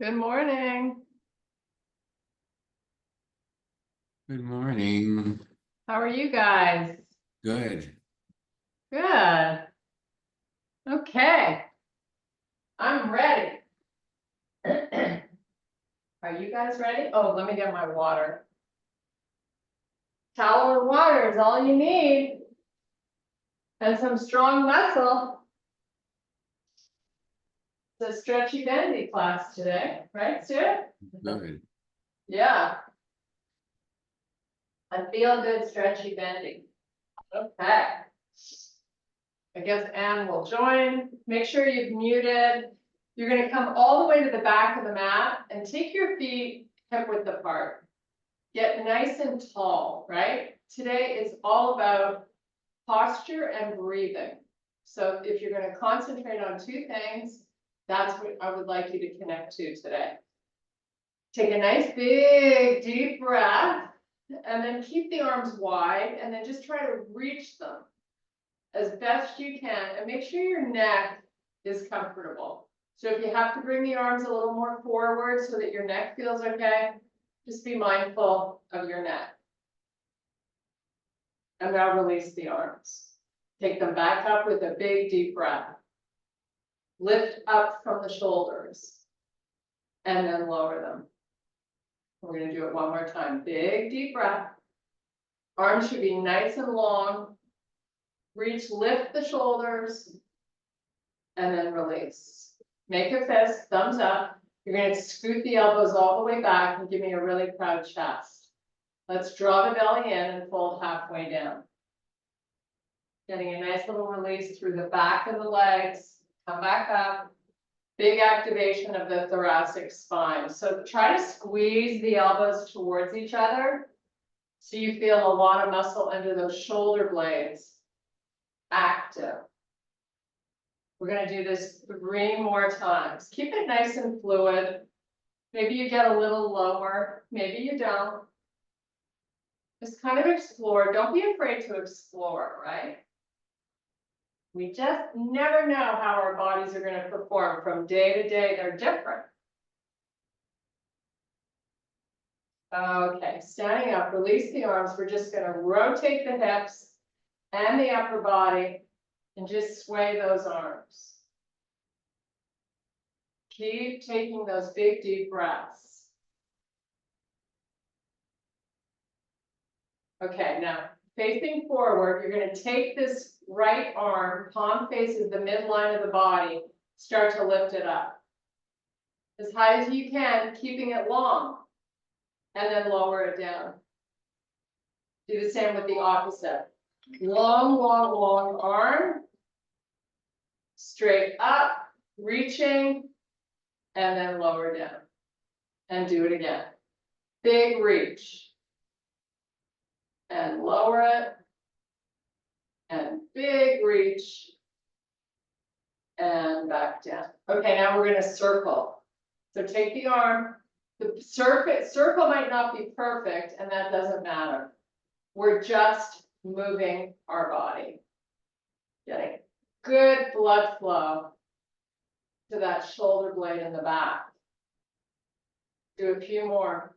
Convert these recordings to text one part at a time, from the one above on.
Good morning. Good morning. How are you guys? Good. Good. Okay. I'm ready. Are you guys ready? Oh, let me get my water. Towel and water is all you need. And some strong muscle. It's a stretchy bendy class today, right, Stuart? Good. Yeah. I feel good stretchy bendy. Okay. I guess Anne will join. Make sure you've muted. You're going to come all the way to the back of the mat and take your feet hip width apart. Get nice and tall, right? Today is all about posture and breathing. So if you're going to concentrate on two things, that's what I would like you to connect to today. Take a nice big deep breath and then keep the arms wide and then just try to reach them as best you can and make sure your neck is comfortable. So if you have to bring the arms a little more forward so that your neck feels okay, just be mindful of your neck. And now release the arms. Take them back up with a big deep breath. Lift up from the shoulders and then lower them. We're going to do it one more time. Big deep breath. Arms should be nice and long. Reach, lift the shoulders, and then release. Make a fist, thumbs up. You're going to scoot the elbows all the way back and give me a really proud chest. Let's draw the belly in and fold halfway down. Getting a nice little release through the back of the legs. Come back up. Big activation of the thoracic spine. So try to squeeze the elbows towards each other so you feel a lot of muscle under those shoulder blades active. We're going to do this 3 more times. Keep it nice and fluid. Maybe you get a little lower, maybe you don't. Just kind of explore. Don't be afraid to explore, right? We just never know how our bodies are going to perform from day to day. They're different. Okay, standing up, release the arms. We're just going to rotate the hips and the upper body and just sway those arms. Keep taking those big deep breaths. Okay, now facing forward, you're going to take this right arm, palm faces the midline of the body, start to lift it up. As high as you can, keeping it long, and then lower it down. Do the same with the opposite. Long, long, long arm, straight up, reaching, and then lower down. And do it again. Big reach. And lower it. And big reach. And back down. Okay, now we're going to circle. So take the arm. The circle might not be perfect, and that doesn't matter. We're just moving our body. Getting good blood flow to that shoulder blade in the back. Do a few more.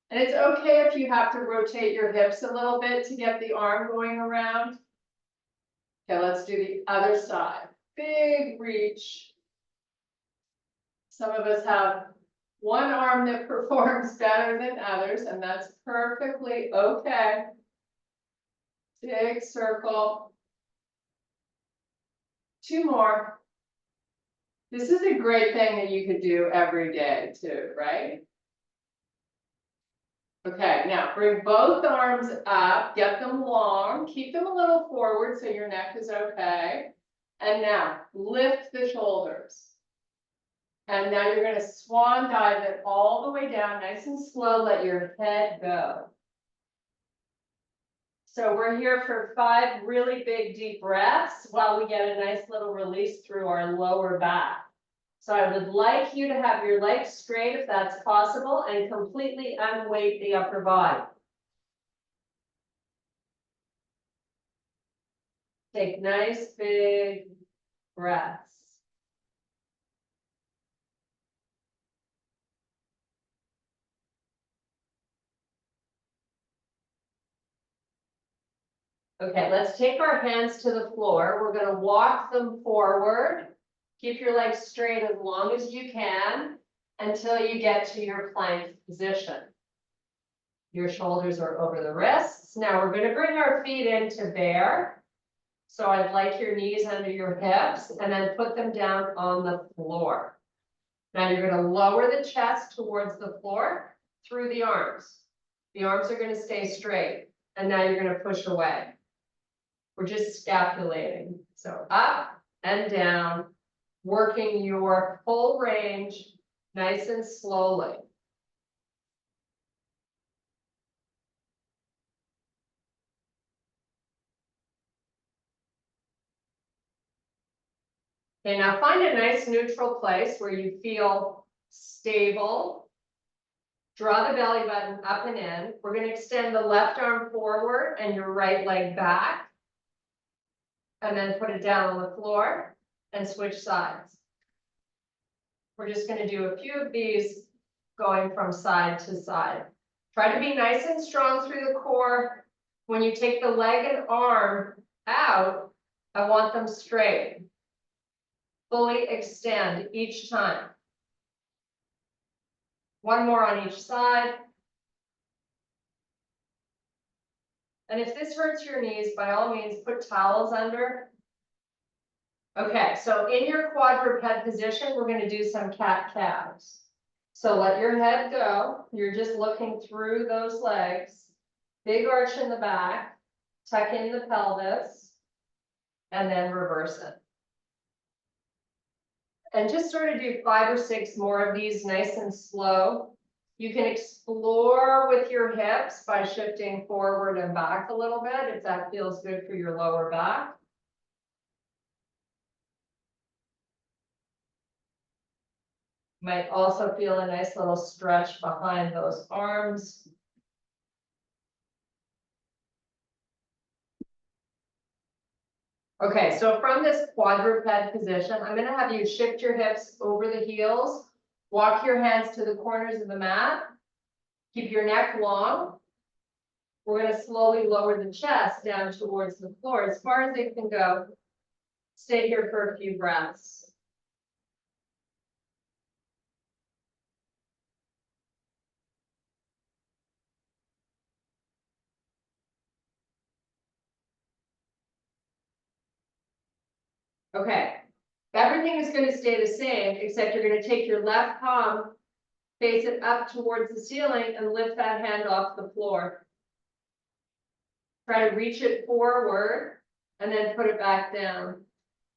And it's okay if you have to rotate your hips a little bit to get the arm going around. Okay, let's do the other side. Big reach. Some of us have one arm that performs better than others, and that's perfectly okay. Big circle. 2 more. This is a great thing that you could do every day too, right? Okay, now bring both arms up, get them long, keep them a little forward so your neck is okay. And now lift the shoulders. And now you're going to swan dive it all the way down, nice and slow, let your head go. So we're here for 5 really big deep breaths while we get a nice little release through our lower back. So I would like you to have your legs straight if that's possible and completely unweight the upper body. Take nice big breaths. Okay, let's take our hands to the floor. We're gonna walk them forward. Keep your legs straight as long as you can until you get to your plank position. Your shoulders are over the wrists. Now we're gonna bring our feet into bear. So I'd like your knees under your hips and then put them down on the floor. Now you're gonna lower the chest towards the floor through the arms. The arms are gonna stay straight, and now you're gonna push away. We're just scapulating. So up and down, working your full range, nice and slowly. Okay, now find a nice neutral place where you feel stable. Draw the belly button up and in. We're going to extend the left arm forward and your right leg back. And then put it down on the floor and switch sides. We're just going to do a few of these going from side to side. Try to be nice and strong through the core. When you take the leg and arm out, I want them straight. Fully extend each time. One more on each side. And if this hurts your knees, by all means, put towels under. Okay, so in your quadruped position, we're going to do some cat calves. So let your head go. You're just looking through those legs. Big arch in the back. Tuck in the pelvis. And then reverse it. And just sort of do 5 or 6 more of these nice and slow. You can explore with your hips by shifting forward and back a little bit if that feels good for your lower back. Might also feel a nice little stretch behind those arms. Okay, so from this quadruped position, I'm going to have you shift your hips over the heels. Walk your hands to the corners of the mat. Keep your neck long. We're going to slowly lower the chest down towards the floor as far as it can go. Stay here for a few breaths. Okay, everything is going to stay the same, except you're going to take your left palm, face it up towards the ceiling, and lift that hand off the floor. Try to reach it forward, and then put it back down.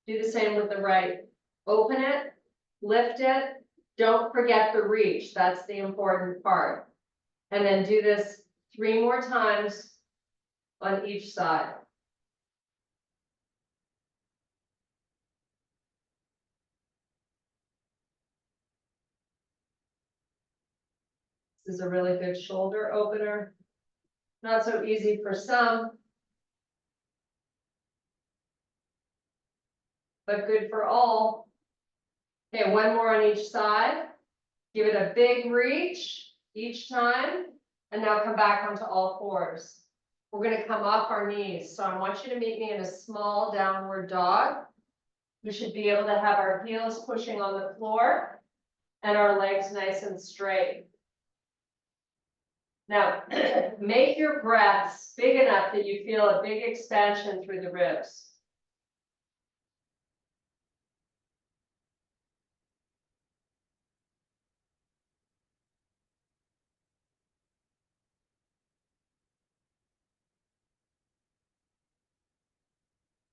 Do the same with the right. Open it, lift it, don't forget the reach, that's the important part. And then do this 3 more times on each side. This is a really good shoulder opener. Not so easy for some, but good for all. Okay, 1 more on each side. Give it a big reach each time, and now come back onto all fours. We're going to come off our knees, so I want you to meet me in a small downward dog. We should be able to have our heels pushing on the floor and our legs nice and straight. Now, make your breaths big enough that you feel a big expansion through the ribs.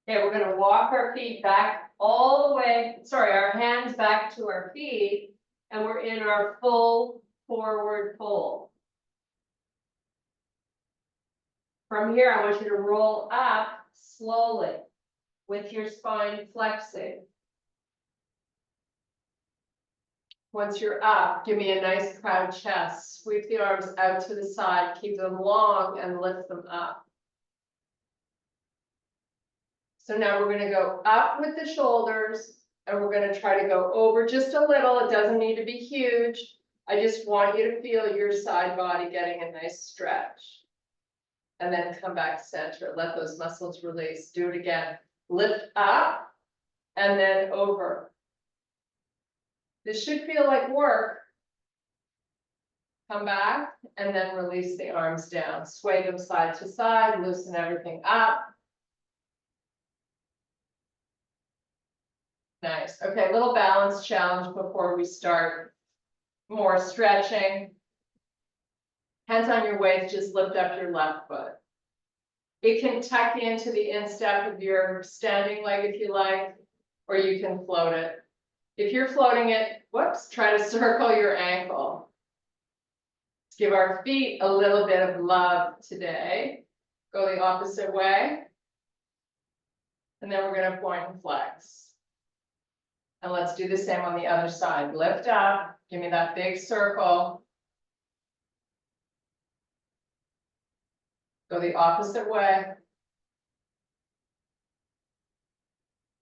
Okay, we're going to walk our feet back all the way, our hands back to our feet, and we're in our full forward fold. From here, I want you to roll up slowly with your spine flexing. Once you're up, give me a nice proud chest. Sweep the arms out to the side, keep them long, and lift them up. So now we're going to go up with the shoulders, and we're going to try to go over just a little. It doesn't need to be huge. I just want you to feel your side body getting a nice stretch. And then come back center, let those muscles release, do it again, lift up, and then over. This should feel like work. Come back, and then release the arms down, sway them side to side, loosen everything up. Nice, okay, little balance challenge before we start more stretching. Hands on your waist, just lift up your left foot. It can tuck into the instep of your standing leg if you like, or you can float it. If you're floating it, whoops, try to circle your ankle. Let's give our feet a little bit of love today. Go the opposite way. And then we're gonna point and flex. And let's do the same on the other side. Lift up, give me that big circle. Go the opposite way.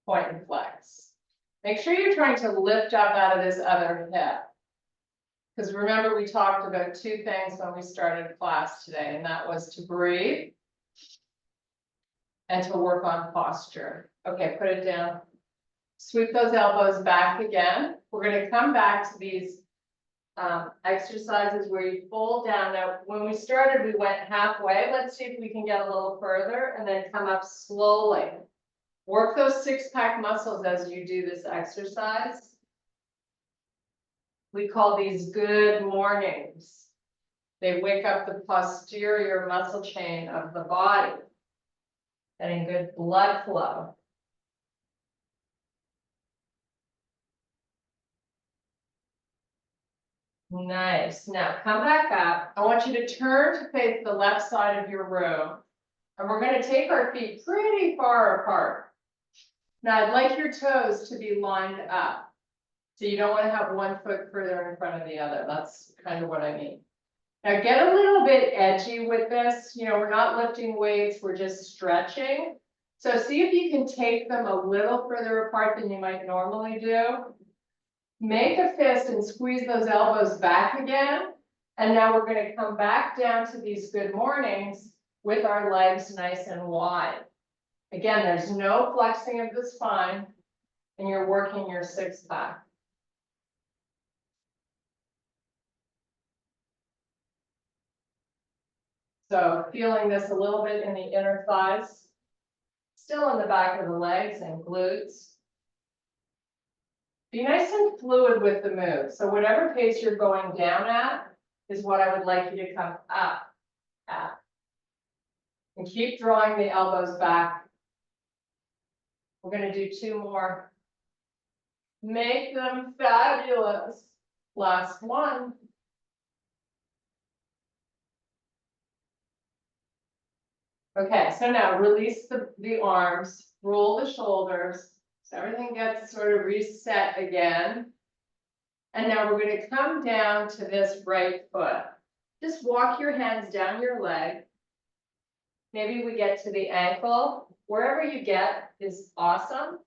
Point and flex. Make sure you're trying to lift up out of this other hip. Because remember, we talked about two things when we started class today, and that was to breathe and to work on posture. Okay, put it down. Sweep those elbows back again. We're going to come back to these exercises where you fold down. Now, when we started, we went halfway. Let's see if we can get a little further and then come up slowly. Work those six-pack muscles as you do this exercise. We call these good mornings. They wake up the posterior muscle chain of the body, getting good blood flow. Nice. Now come back up. I want you to turn to face the left side of your room. And we're going to take our feet pretty far apart. Now I'd like your toes to be lined up. So you don't want to have one foot further in front of the other. That's kind of what I mean. Now get a little bit edgy with this. You know, we're not lifting weights, we're just stretching. So see if you can take them a little further apart than you might normally do. Make a fist and squeeze those elbows back again. And now we're going to come back down to these good mornings with our legs nice and wide. Again, there's no flexing of the spine, and you're working your six-pack. So feeling this a little bit in the inner thighs, still in the back of the legs and glutes. Be nice and fluid with the move. So whatever pace you're going down at is what I would like you to come up at. And keep drawing the elbows back. We're going to do two more. Make them fabulous. Last one. Okay, so now release the arms, roll the shoulders, so everything gets sort of reset again. And now we're going to come down to this right foot. Just walk your hands down your leg. Maybe we get to the ankle. Wherever you get is awesome.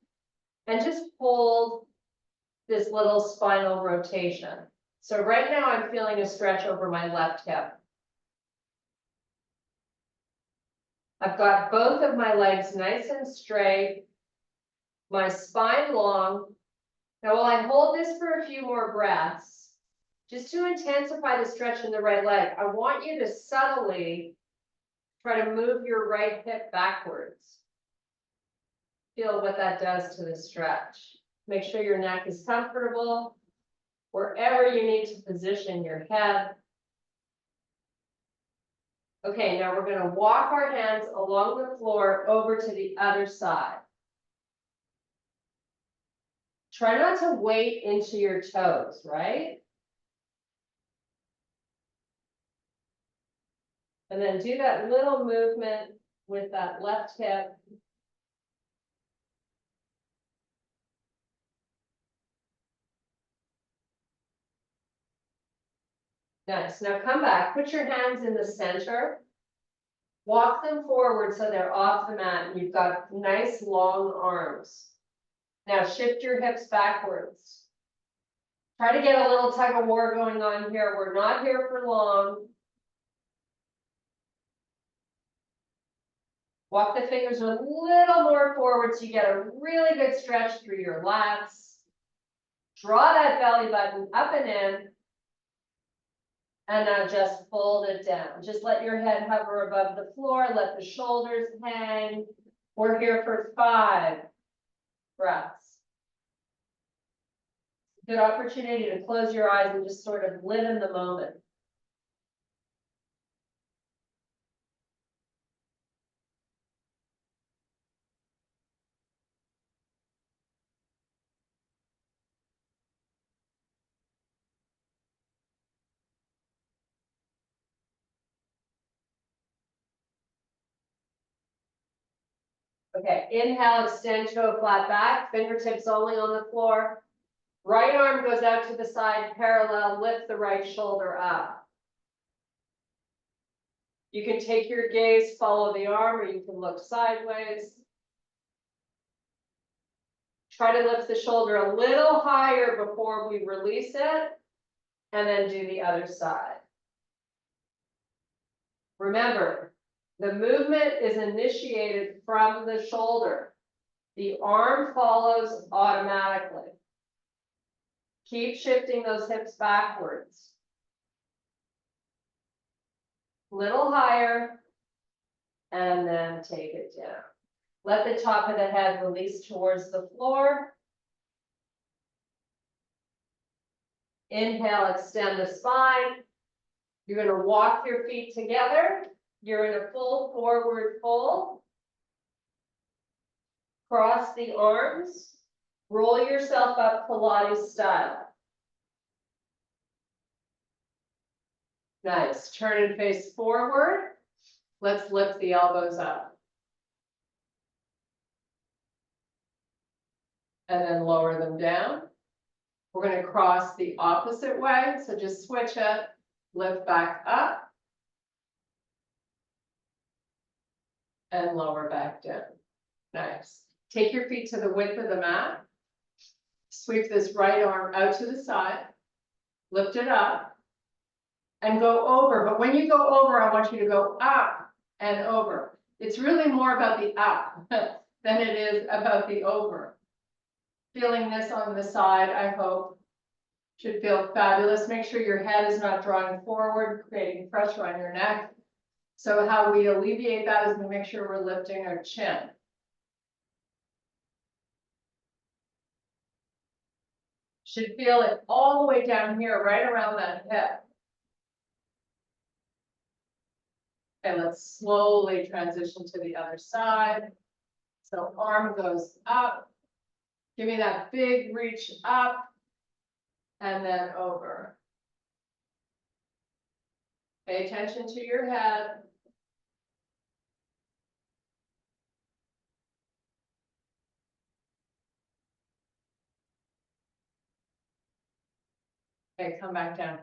And just hold this little spinal rotation. So right now I'm feeling a stretch over my left hip. I've got both of my legs nice and straight, my spine long. Now, while I hold this for a few more breaths, just to intensify the stretch in the right leg, I want you to subtly try to move your right hip backwards. Feel what that does to the stretch. Make sure your neck is comfortable, wherever you need to position your head. Okay, now we're going to walk our hands along the floor over to the other side. Try not to weight into your toes, right? And then do that little movement with that left hip. Nice. Now come back, put your hands in the center. Walk them forward so they're off the mat and you've got nice long arms. Now shift your hips backwards. Try to get a little tug of war going on here. We're not here for long. Walk the fingers a little more forward so you get a really good stretch through your lats. Draw that belly button up and in. And now just fold it down. Just let your head hover above the floor, let the shoulders hang. We're here for 5 breaths. Good opportunity to close your eyes and just sort of live in the moment. Okay, inhale, extend to a flat back, fingertips only on the floor. Right arm goes out to the side, parallel, lift the right shoulder up. You can take your gaze, follow the arm, or you can look sideways. Try to lift the shoulder a little higher before we release it, and then do the other side. Remember, the movement is initiated from the shoulder. The arm follows automatically. Keep shifting those hips backwards. Little higher, and then take it down. Let the top of the head release towards the floor. Inhale, extend the spine. You're going to walk your feet together. You're in a full forward fold. Cross the arms. Roll yourself up Pilates style. Nice. Turn and face forward. Let's lift the elbows up. And then lower them down. We're going to cross the opposite way. So just switch it. Lift back up. And lower back down. Nice. Take your feet to the width of the mat. Sweep this right arm out to the side. Lift it up. And go over. But when you go over, I want you to go up and over. It's really more about the up than it is about the over. Feeling this on the side, I hope, should feel fabulous. Make sure your head is not drawing forward, creating pressure on your neck. So how we alleviate that is we make sure we're lifting our chin. Should feel it all the way down here, right around that hip. And let's slowly transition to the other side. So arm goes up. Give me that big reach up. And then over. Pay attention to your head. Okay, come back down.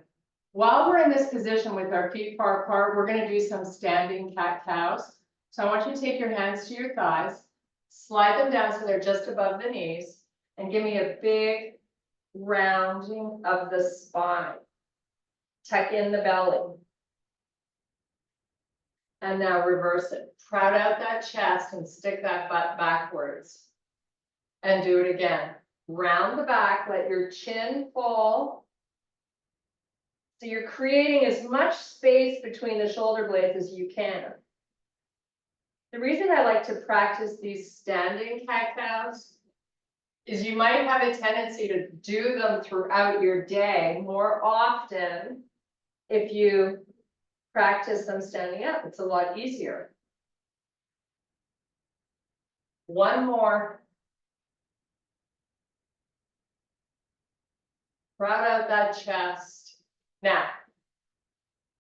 While we're in this position with our feet far apart, we're going to do some standing cat-cows. So I want you to take your hands to your thighs, slide them down so they're just above the knees, and give me a big rounding of the spine. Tuck in the belly. And now reverse it. Proud out that chest and stick that butt backwards. And do it again. Round the back, let your chin fall. So you're creating as much space between the shoulder blades as you can. The reason I like to practice these standing cat-cows is you might have a tendency to do them throughout your day more often if you practice them standing up. It's a lot easier. One more. Proud out that chest. Now,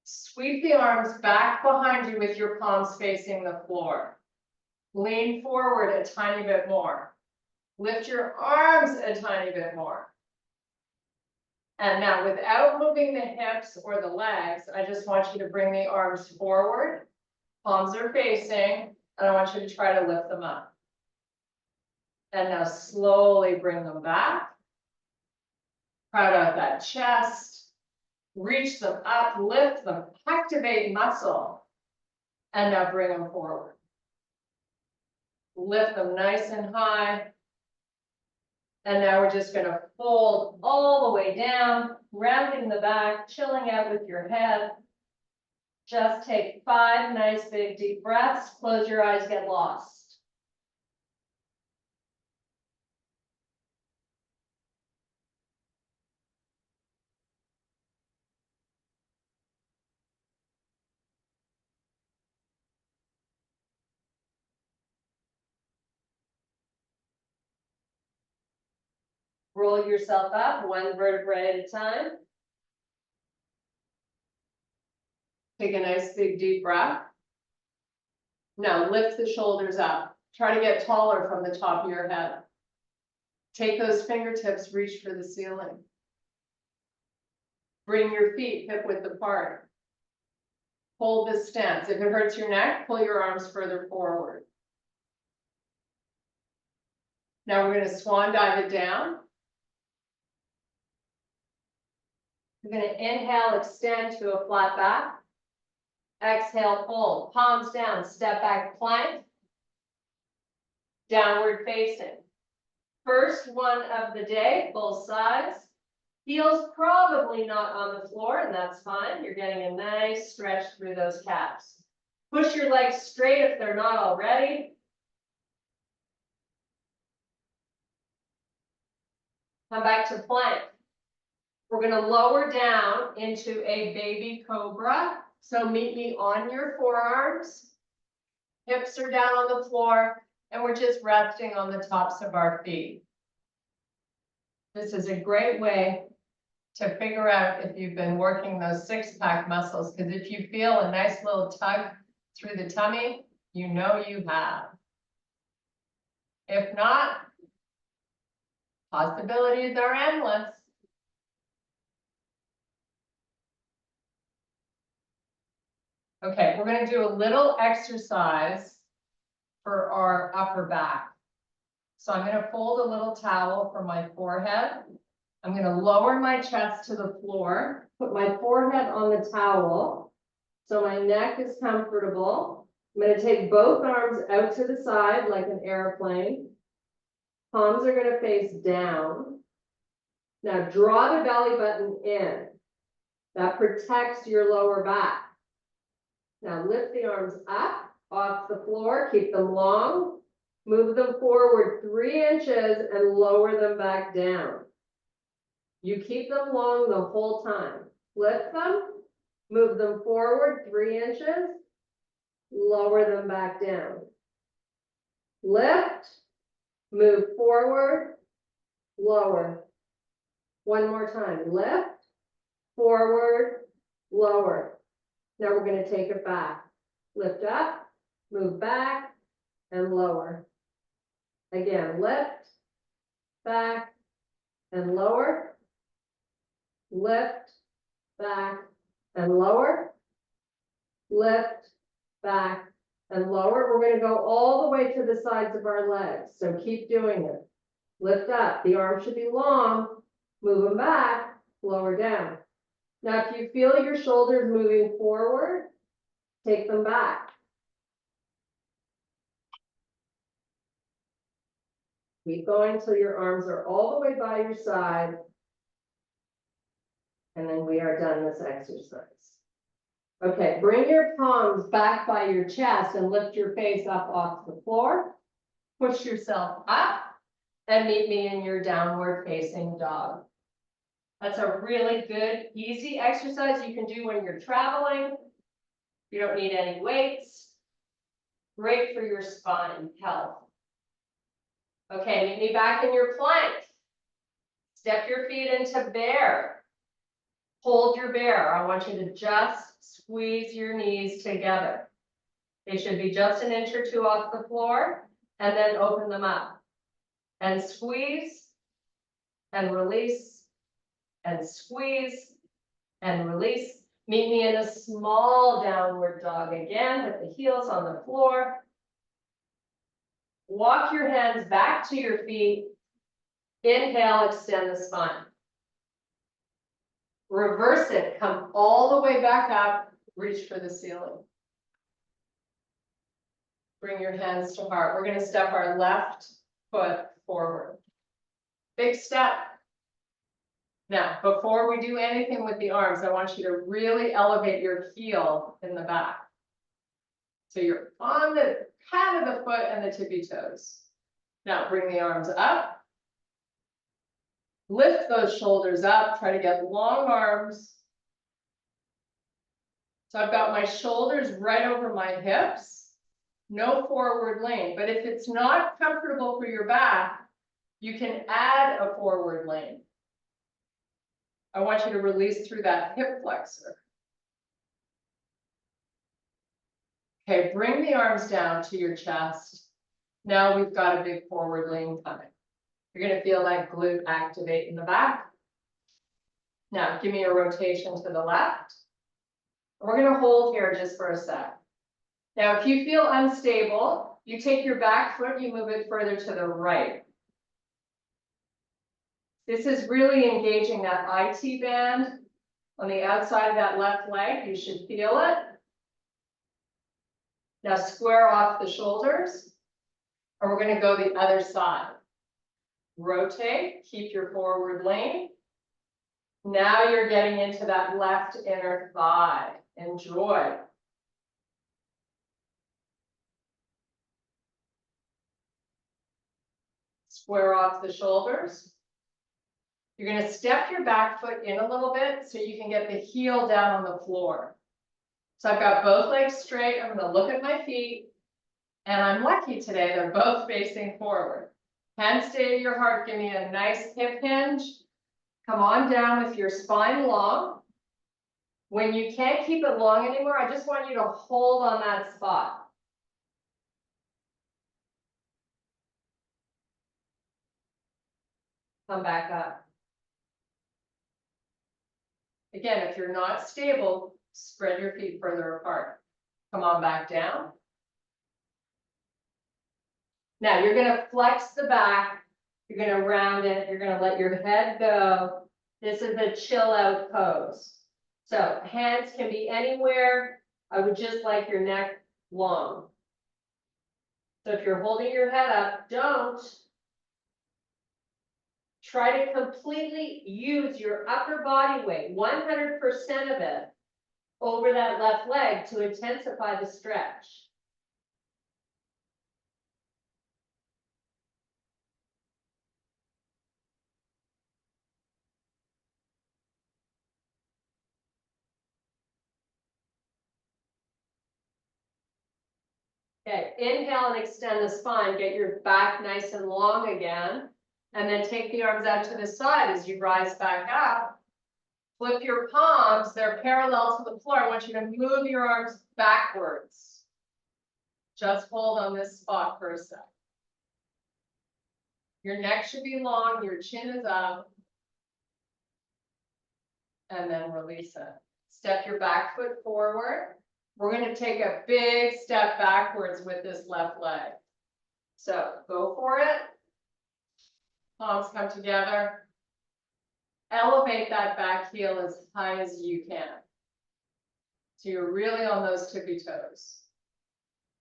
sweep the arms back behind you with your palms facing the floor. Lean forward a tiny bit more. Lift your arms a tiny bit more. And now, without moving the hips or the legs, I just want you to bring the arms forward. Palms are facing, and I want you to try to lift them up. And now slowly bring them back. Proud out that chest. Reach them up, lift them, activate muscle. And now bring them forward. Lift them nice and high. And now we're just gonna fold all the way down, rounding the back, chilling out with your head. Just take 5 nice big deep breaths, close your eyes, get lost. Roll yourself up, 1 vertebrae at a time. Take a nice big deep breath. Now lift the shoulders up. Try to get taller from the top of your head. Take those fingertips, reach for the ceiling. Bring your feet hip width apart. Hold this stance. If it hurts your neck, pull your arms further forward. Now we're going to swan dive it down. We're going to inhale, extend to a flat back. Exhale, fold, palms down, step back plank. Downward facing. First one of the day, both sides. Heels probably not on the floor, and that's fine. You're getting a nice stretch through those calves. Push your legs straight if they're not already. Come back to plank. We're going to lower down into a baby cobra. So meet me on your forearms. Hips are down on the floor, and we're just resting on the tops of our feet. This is a great way to figure out if you've been working those six-pack muscles, because if you feel a nice little tug through the tummy, you know you have. If not, possibilities are endless. Okay, we're going to do a little exercise for our upper back. So I'm going to fold a little towel for my forehead. I'm going to lower my chest to the floor, put my forehead on the towel so my neck is comfortable. I'm going to take both arms out to the side like an airplane. Palms are going to face down. Now draw the belly button in. That protects your lower back. Now lift the arms up off the floor, keep them long, move them forward 3 inches and lower them back down. You keep them long the whole time. Lift them, move them forward 3 inches, lower them back down. Lift, move forward, lower. One more time, lift, forward, lower. Now we're going to take it back. Lift up, move back, and lower. Again, lift, back, and lower. Lift, back, and lower. Lift, back, and lower. We're going to go all the way to the sides of our legs. So keep doing it. Lift up. The arms should be long. Move them back, lower down. Now, if you feel your shoulders moving forward, take them back. Keep going till your arms are all the way by your side. And then we are done this exercise. Okay, bring your palms back by your chest and lift your face up off the floor. Push yourself up and meet me in your downward facing dog. That's a really good, easy exercise you can do when you're traveling. You don't need any weights. Great for your spine health. Okay, meet me back in your plank. Step your feet into bear. Hold your bear. I want you to just squeeze your knees together. They should be just 1 inch or 2 off the floor, and then open them up. And squeeze, and release, and squeeze, and release. Meet me in a small downward dog again with the heels on the floor. Walk your hands back to your feet. Inhale, extend the spine. Reverse it, come all the way back up, reach for the ceiling. Bring your hands to heart. We're gonna step our left foot forward. Big step. Now, before we do anything with the arms, I want you to really elevate your heel in the back. So you're on the pad of the foot and the tippy toes. Now bring the arms up. Lift those shoulders up, try to get long arms. So I've got my shoulders right over my hips, no forward lean. But if it's not comfortable for your back, you can add a forward lean. I want you to release through that hip flexor. Okay, bring the arms down to your chest. Now we've got a big forward lean coming. You're gonna feel that glute activate in the back. Now, give me a rotation to the left. We're gonna hold here just for a sec. Now, if you feel unstable, you take your back foot, you move it further to the right. This is really engaging that IT band on the outside of that left leg. You should feel it. Now square off the shoulders, and we're gonna go the other side. Rotate, keep your forward lean. Now you're getting into that left inner thigh. Enjoy. Square off the shoulders. You're gonna step your back foot in a little bit so you can get the heel down on the floor. So I've got both legs straight. I'm gonna look at my feet. And I'm lucky today, they're both facing forward. Hands stay at your heart, give me a nice hip hinge. Come on down with your spine long. When you can't keep it long anymore, I just want you to hold on that spot. Come back up. Again, if you're not stable, spread your feet further apart. Come on back down. Now you're gonna flex the back, you're gonna round it, you're gonna let your head go. This is a chill out pose. So hands can be anywhere. I would just like your neck long. So if you're holding your head up, don't try to completely use your upper body weight, 100% of it, over that left leg to intensify the stretch. Okay, inhale and extend the spine, get your back nice and long again, and then take the arms out to the side as you rise back up. Flip your palms, they're parallel to the floor. I want you to move your arms backwards. Just hold on this spot for a sec. Your neck should be long, your chin is up. And then release it. Step your back foot forward. We're going to take a big step backwards with this left leg. So go for it. Palms come together. Elevate that back heel as high as you can. So you're really on those tippy toes.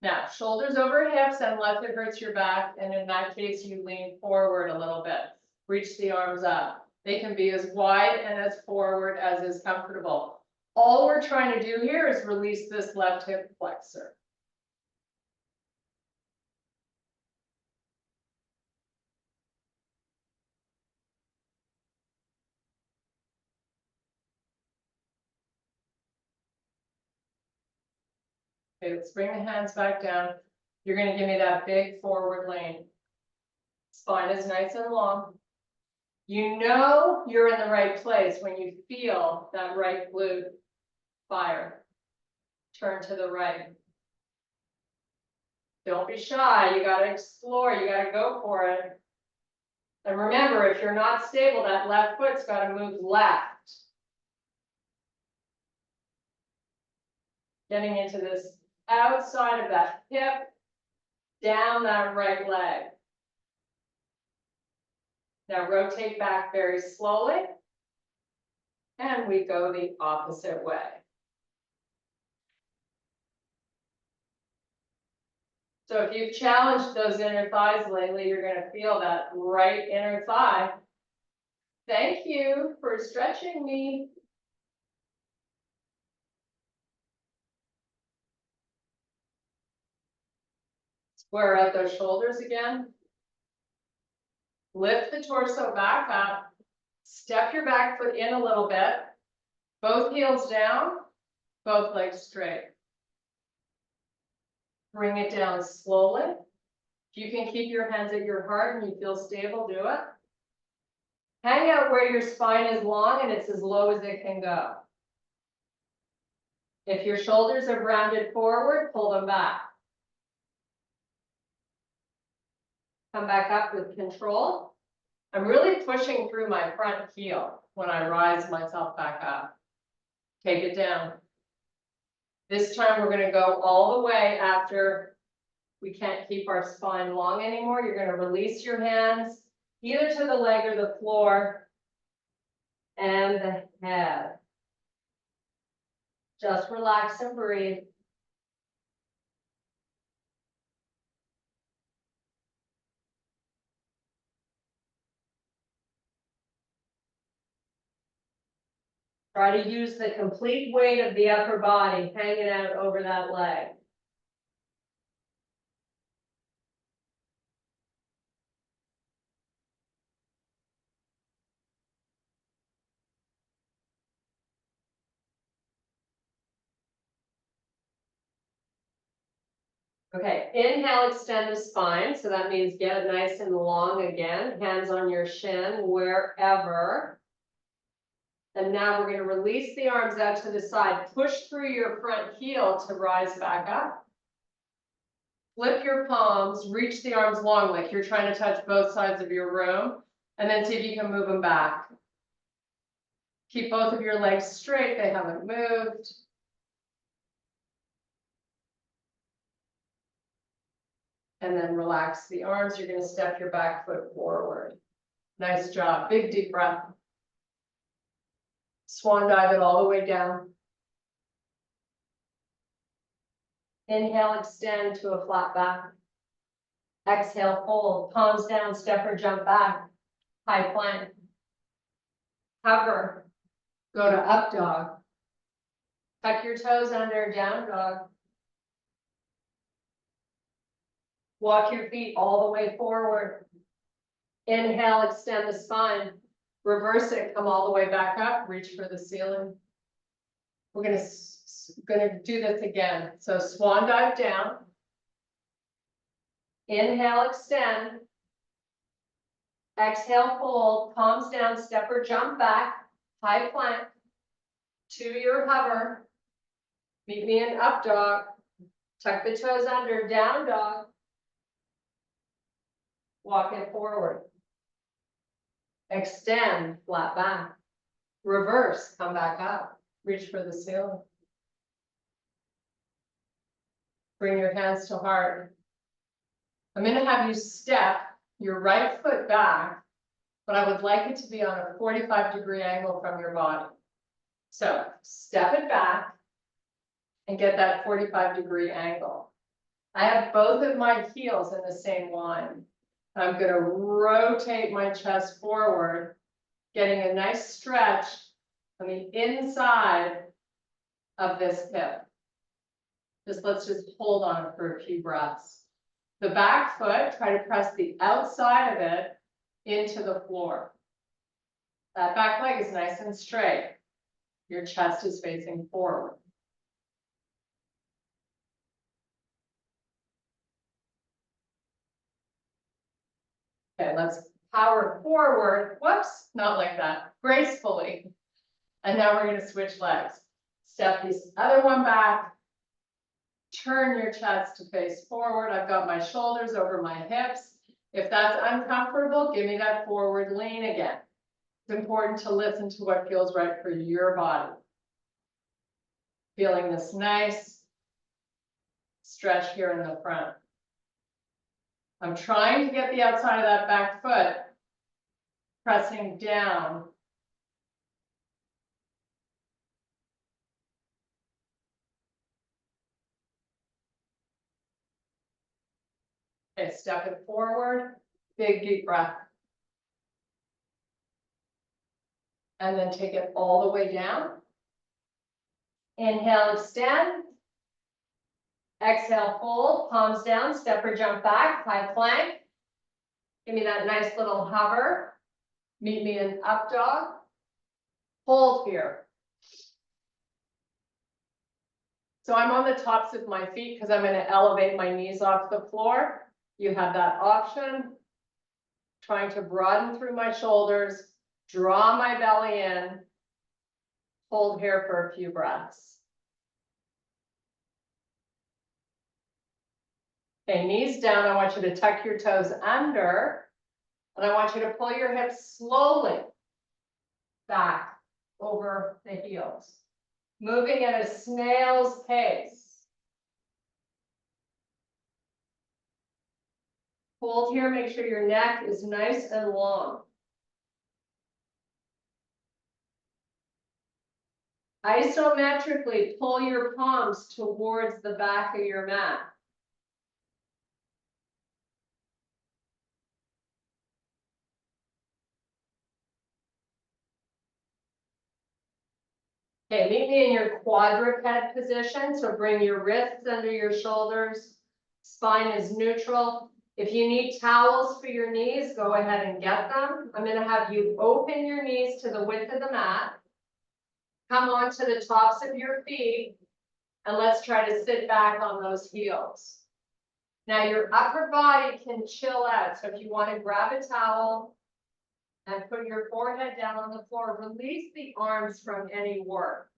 Now, shoulders over hips and left it hurts your back. And in that case, you lean forward a little bit. Reach the arms up. They can be as wide and as forward as is comfortable. All we're trying to do here is release this left hip flexor. Okay, let's bring the hands back down. You're going to give me that big forward lean. Spine is nice and long. You know you're in the right place when you feel that right glute fire. Turn to the right. Don't be shy. You got to explore. You got to go for it. And remember, if you're not stable, that left foot's got to move left. Getting into this outside of that hip, down that right leg. Now rotate back very slowly. And we go the opposite way. So if you've challenged those inner thighs lately, you're gonna feel that right inner thigh. Thank you for stretching me. Square out those shoulders again. Lift the torso back up. Step your back foot in a little bit. Both heels down, both legs straight. Bring it down slowly. If you can keep your hands at your heart and you feel stable, do it. Hang out where your spine is long and it's as low as it can go. If your shoulders are rounded forward, pull them back. Come back up with control. I'm really pushing through my front heel when I rise myself back up. Take it down. This time we're going to go all the way after we can't keep our spine long anymore. You're going to release your hands either to the leg or the floor and the head. Just relax and breathe. Try to use the complete weight of the upper body hanging out over that leg. Okay, inhale, extend the spine. So that means get it nice and long again. Hands on your shin, wherever. And now we're going to release the arms out to the side. Push through your front heel to rise back up. Flip your palms, reach the arms long like you're trying to touch both sides of your room. And then see if you can move them back. Keep both of your legs straight, they haven't moved. And then relax the arms. You're going to step your back foot forward. Nice job. Big deep breath. Swan dive it all the way down. Inhale, extend to a flat back. Exhale, fold. Palms down, step or jump back. High plank. Hover. Go to up dog. Tuck your toes under, down dog. Walk your feet all the way forward. Inhale, extend the spine. Reverse it, come all the way back up, reach for the ceiling. We're gonna do this again. So swan dive down. Inhale, extend. Exhale, fold, palms down, step or jump back, high plank. To your hover. Meet me in up dog. Tuck the toes under, down dog. Walk it forward. Extend, flat back. Reverse, come back up. Reach for the ceiling. Bring your hands to heart. I'm going to have you step your right foot back, but I would like it to be on a 45-degree angle from your body. So step it back and get that 45-degree angle. I have both of my heels in the same line. I'm going to rotate my chest forward, getting a nice stretch on the inside of this hip. Let's just hold on it for a few breaths. The back foot, try to press the outside of it into the floor. That back leg is nice and straight. Your chest is facing forward. Okay, let's power forward. Whoops, not like that. Gracefully. And now we're going to switch legs. Step this other one back. Turn your chest to face forward. I've got my shoulders over my hips. If that's uncomfortable, give me that forward lean again. It's important to listen to what feels right for your body. Feeling this nice stretch here in the front. I'm trying to get the outside of that back foot pressing down. Okay, step it forward, big deep breath. And then take it all the way down. Inhale, extend. Exhale, fold, palms down, step or jump back, high plank. Give me that nice little hover. Meet me in up dog. Hold here. So I'm on the tops of my feet because I'm going to elevate my knees off the floor. You have that option. Trying to broaden through my shoulders, draw my belly in. Hold here for a few breaths. Okay, knees down. I want you to tuck your toes under, and I want you to pull your hips slowly back over the heels, moving at a snail's pace. Hold here, make sure your neck is nice and long. Isometrically pull your palms towards the back of your mat. Okay, meet me in your quadruped position. So bring your wrists under your shoulders. Spine is neutral. If you need towels for your knees, go ahead and get them. I'm going to have you open your knees to the width of the mat. Come onto the tops of your feet. And let's try to sit back on those heels. Now your upper body can chill out. So if you want to grab a towel and put your forehead down on the floor, release the arms from any work.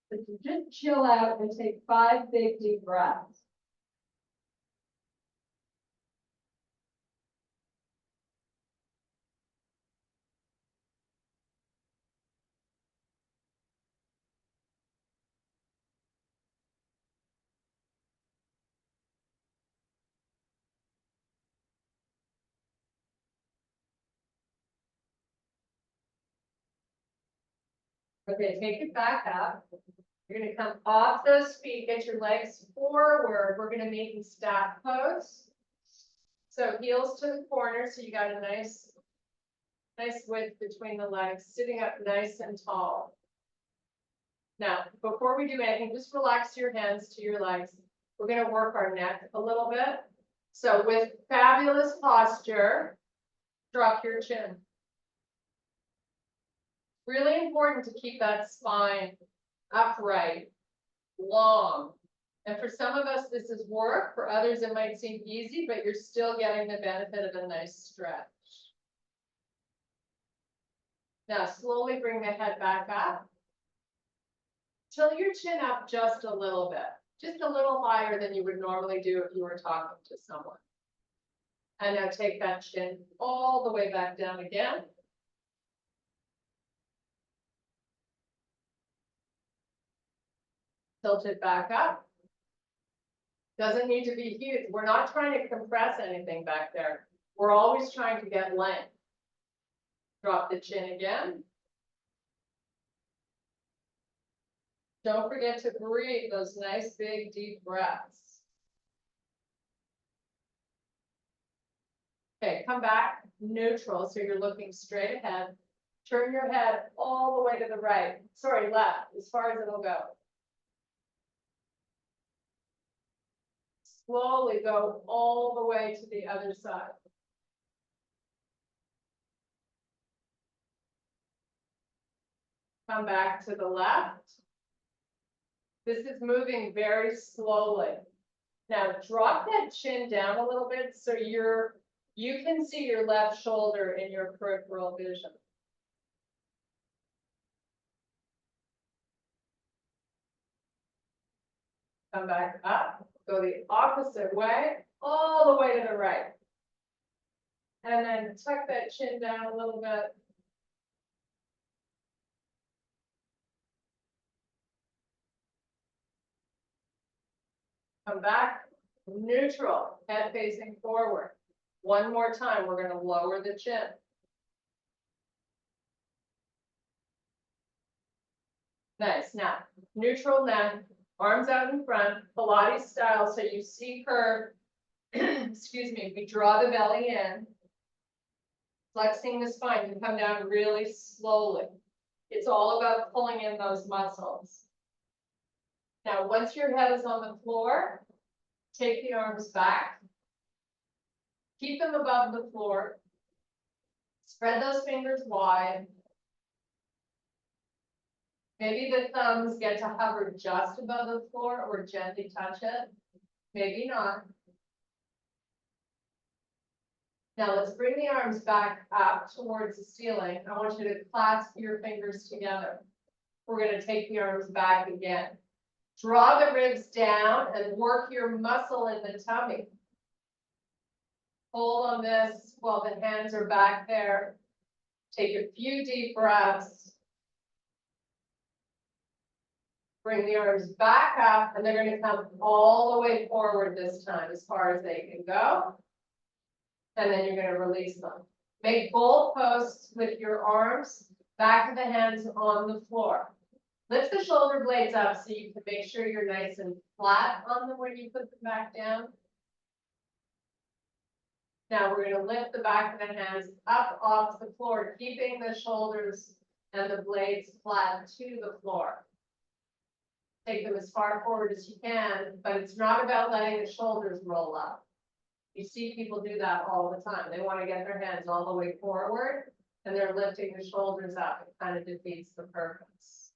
But you just chill out and take 5 big deep breaths. Okay, take it back up. You're going to come off those feet, get your legs forward. We're going to meet in staff pose. So heels to the corner, so you got a nice width between the legs, sitting up nice and tall. Now, before we do anything, just relax your hands to your legs. We're going to work our neck a little bit. So with fabulous posture, drop your chin. Really important to keep that spine upright, long. And for some of us, this is work. For others, it might seem easy, but you're still getting the benefit of a nice stretch. Now, slowly bring the head back up. Tilt your chin up just a little bit, just a little higher than you would normally do if you were talking to someone. And now take that chin all the way back down again. Tilt it back up. Doesn't need to be huge. We're not trying to compress anything back there. We're always trying to get length. Drop the chin again. Don't forget to breathe those nice, big, deep breaths. Okay, come back neutral, so you're looking straight ahead. Turn your head all the way to the right. Sorry, left, as far as it'll go. Slowly go all the way to the other side. Come back to the left. This is moving very slowly. Now drop that chin down a little bit so you can see your left shoulder in your peripheral vision. Come back up, go the opposite way, all the way to the right. And then tuck that chin down a little bit. Come back, neutral, head facing forward. One more time, we're going to lower the chin. Nice, now, neutral neck, arms out in front, Pilates style, so you see curve excuse me, we draw the belly in. Flexing the spine, you come down really slowly. It's all about pulling in those muscles. Now, once your head is on the floor, take the arms back. Keep them above the floor. Spread those fingers wide. Maybe the thumbs get to hover just above the floor or gently touch it. Maybe not. Now let's bring the arms back up towards the ceiling. I want you to clasp your fingers together. We're going to take the arms back again. Draw the ribs down and work your muscle in the tummy. Hold on this while the hands are back there. Take a few deep breaths. Bring the arms back up, and they're going to come all the way forward this time, as far as they can go. And then you're going to release them. Make goal posts with your arms, back of the hands on the floor. Lift the shoulder blades up so you can make sure you're nice and flat on them when you put them back down. Now we're going to lift the back of the hands up off the floor, keeping the shoulders and the blades flat to the floor. Take them as far forward as you can, but it's not about letting the shoulders roll up. You see people do that all the time. They want to get their hands all the way forward and they're lifting the shoulders up. It kind of defeats the purpose.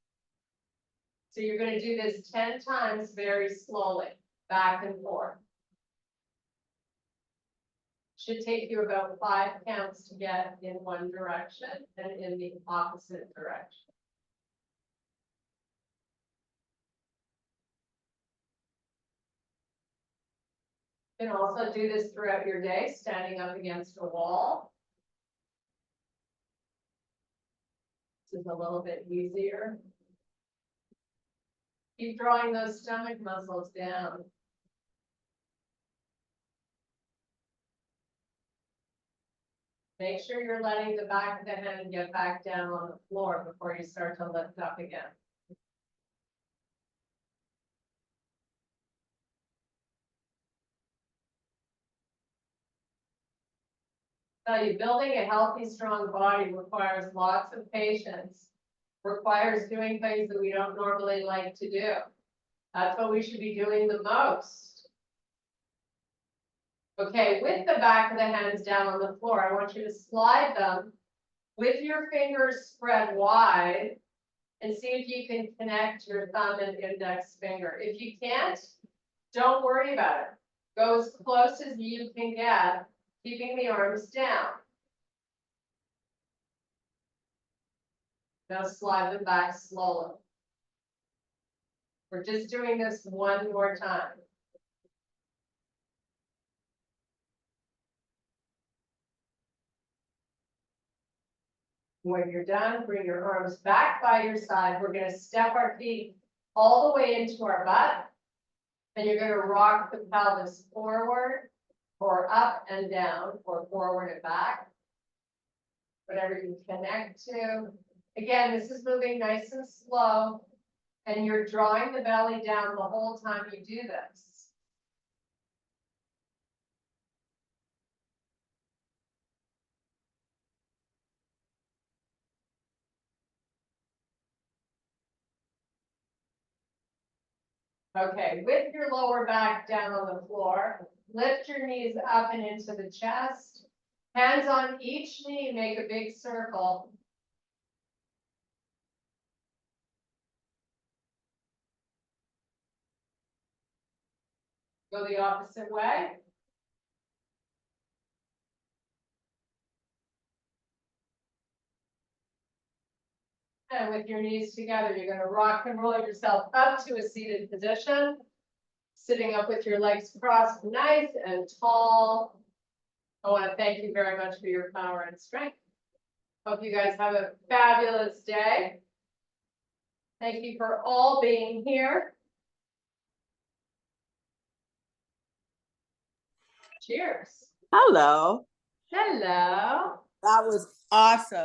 So you're going to do this 10 times very slowly, back and forth. Should take you about 5 counts to get in one direction and in the opposite direction. You can also do this throughout your day, standing up against a wall. This is a little bit easier. Keep drawing those stomach muscles down. Make sure you're letting the back of the hand get back down on the floor before you start to lift up again. Tell you, building a healthy, strong body requires lots of patience, requires doing things that we don't normally like to do. That's what we should be doing the most. Okay, with the back of the hands down on the floor, I want you to slide them with your fingers spread wide and see if you can connect your thumb and index finger. If you can't, don't worry about it. Go as close as you can get, keeping the arms down. Now slide them back slowly. We're just doing this one more time. When you're done, bring your arms back by your side. We're going to step our feet all the way into our butt. And you're going to rock the pelvis forward or up and down or forward and back. Whatever you connect to. Again, this is moving nice and slow. And you're drawing the belly down the whole time you do this. Okay, with your lower back down on the floor, lift your knees up and into the chest. Hands on each knee, make a big circle. Go the opposite way. And with your knees together, you're going to rock and roll yourself up to a seated position. Sitting up with your legs crossed, nice and tall. I want to thank you very much for your power and strength. Hope you guys have a fabulous day. Thank you for all being here. Cheers. Hello. Hello. That was awesome.